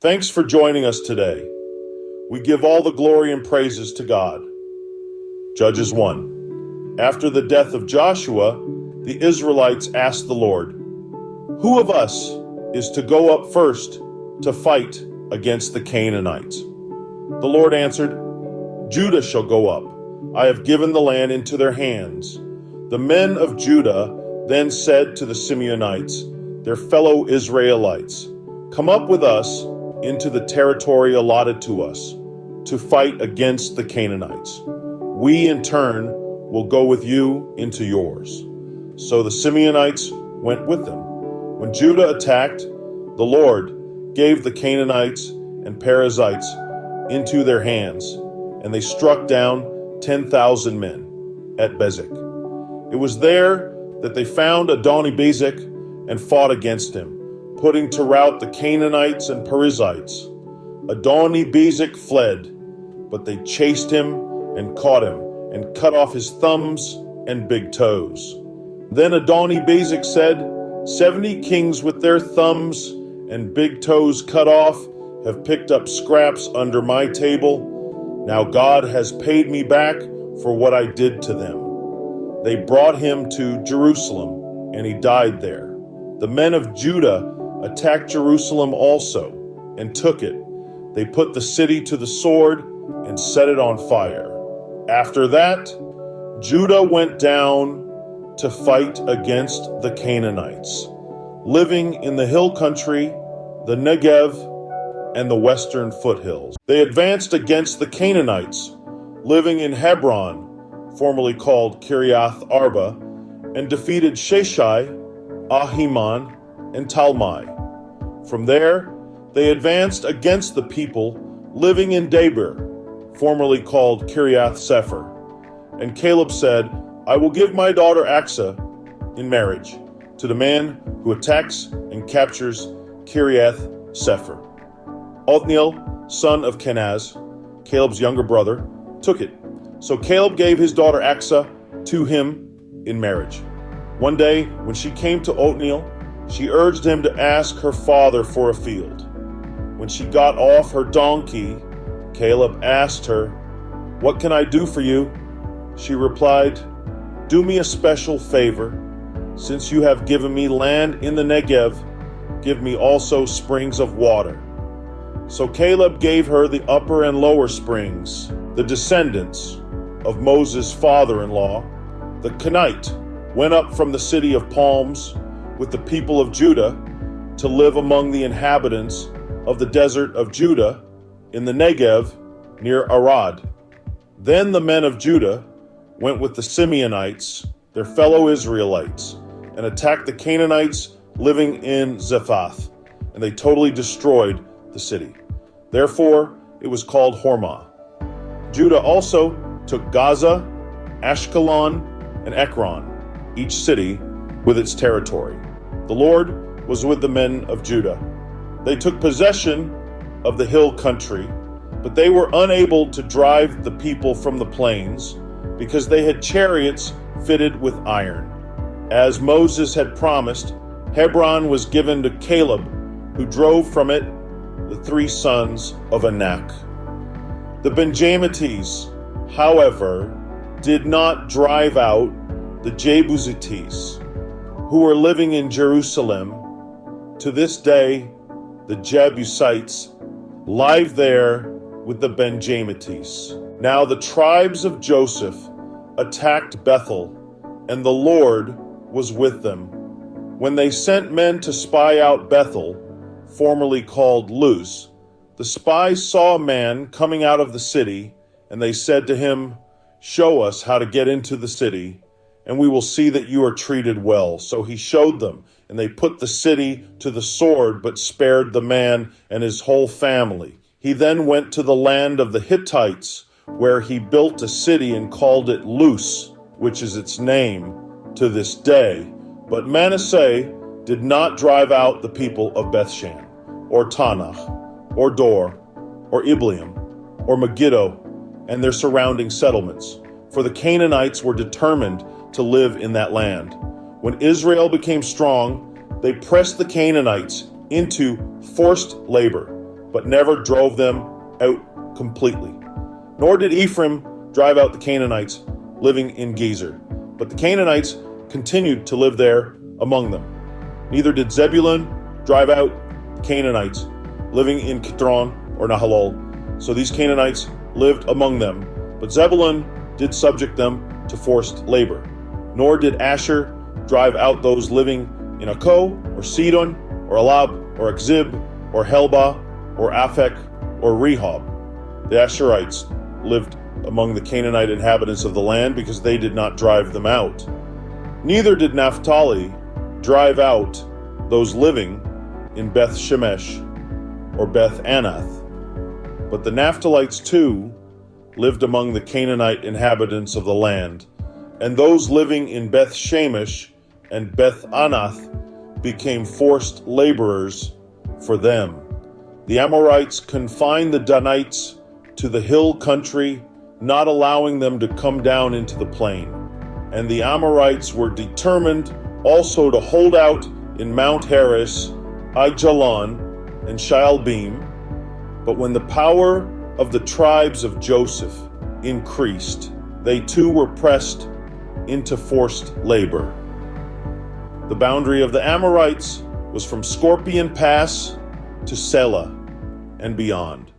Thanks for joining us today. We give all the glory and praises to God. Judges 1. After the death of Joshua, the Israelites asked the Lord, "Who of us is to go up first to fight against the Canaanites?" The Lord answered, "Judah shall go up. I have given the land into their hands." The men of Judah then said to the Simeonites, their fellow Israelites, "Come up with us into the territory allotted to us to fight against the Canaanites. We in turn will go with you into yours." So the Simeonites went with them. When Judah attacked, the Lord gave the Canaanites and Perizzites into their hands, and they struck down 10,000 men at Bezek. It was there that they found Adoni-Bezek and fought against him, putting to rout the Canaanites and Perizzites. Adoni-Bezek fled, but they chased him and caught him and cut off his thumbs and big toes. Then Adoni-Bezek said, "70 kings with their thumbs and big toes cut off have picked up scraps under my table. Now God has paid me back for what I did to them." They brought him to Jerusalem, and he died there. The men of Judah attacked Jerusalem also and took it. They put the city to the sword and set it on fire. After that, Judah went down to fight against the Canaanites, living in the hill country, the Negev, and the western foothills. They advanced against the Canaanites, living in Hebron, formerly called Kiriath Arba, and defeated Sheshai, Ahiman, and Talmai. From there, they advanced against the people living in Debir, formerly called Kiriath Sefer. And Caleb said, "I will give my daughter Aksa in marriage to the man who attacks and captures Kiriath Sefer." Othniel, son of Kenaz, Caleb's younger brother, took it. So Caleb gave his daughter Aksa to him in marriage. One day, when she came to Othniel, she urged him to ask her father for a field. When she got off her donkey, Caleb asked her, "What can I do for you?" She replied, "Do me a special favor. Since you have given me land in the Negev, give me also springs of water." So Caleb gave her the upper and lower springs. The descendants of Moses' father-in-law, the Kenite, went up from the city of palms with the people of Judah to live among the inhabitants of the desert of Judah in the Negev near Arad. Then the men of Judah went with the Simeonites, their fellow Israelites, and attacked the Canaanites living in Zephath, and they totally destroyed the city. Therefore, it was called Hormah. Judah also took Gaza, Ashkelon, and Ekron, each city with its territory. The Lord was with the men of Judah. They took possession of the hill country, but they were unable to drive the people from the plains because they had chariots fitted with iron. As Moses had promised, Hebron was given to Caleb, who drove from it the 3 sons of Anak. The Benjamites, however, did not drive out the Jebusites, who were living in Jerusalem. To this day, the Jebusites live there with the Benjamites. Now the tribes of Joseph attacked Bethel, and the Lord was with them. When they sent men to spy out Bethel, formerly called Luz, the spies saw a man coming out of the city, and they said to him, "Show us how to get into the city, and we will see that you are treated well." So he showed them, and they put the city to the sword, but spared the man and his whole family. He then went to the land of the Hittites, where he built a city and called it Luz, which is its name to this day. But Manasseh did not drive out the people of Bethshan, or Tanach, or Dor, or Ibleam, or Megiddo, and their surrounding settlements, for the Canaanites were determined to live in that land. When Israel became strong, they pressed the Canaanites into forced labor. but never drove them out completely. Nor did Ephraim drive out the Canaanites living in Gezer, but the Canaanites continued to live there among them. Neither did Zebulun drive out the Canaanites living in Kitron or Nahalol. So these Canaanites lived among them, but Zebulun did subject them to forced labor. Nor did Asher drive out those living in Akko, or Sidon, or Alab, or Akzib, or Helba, or Aphek, or Rehob. The Asherites lived among the Canaanite inhabitants of the land because they did not drive them out. Neither did Naphtali drive out those living in Beth Shemesh or Beth Anath. But the Naphtalites too lived among the Canaanite inhabitants of the land, and those living in Beth Shemesh and Beth Anath became forced laborers for them. The Amorites confined the Danites to the hill country, not allowing them to come down into the plain. And the Amorites were determined also to hold out in Mount Heres, Aijalon, and Shaalbim. But when the power of the tribes of Joseph increased, they too were pressed into forced labor. The boundary of the Amorites was from Scorpion Pass to Selah and beyond.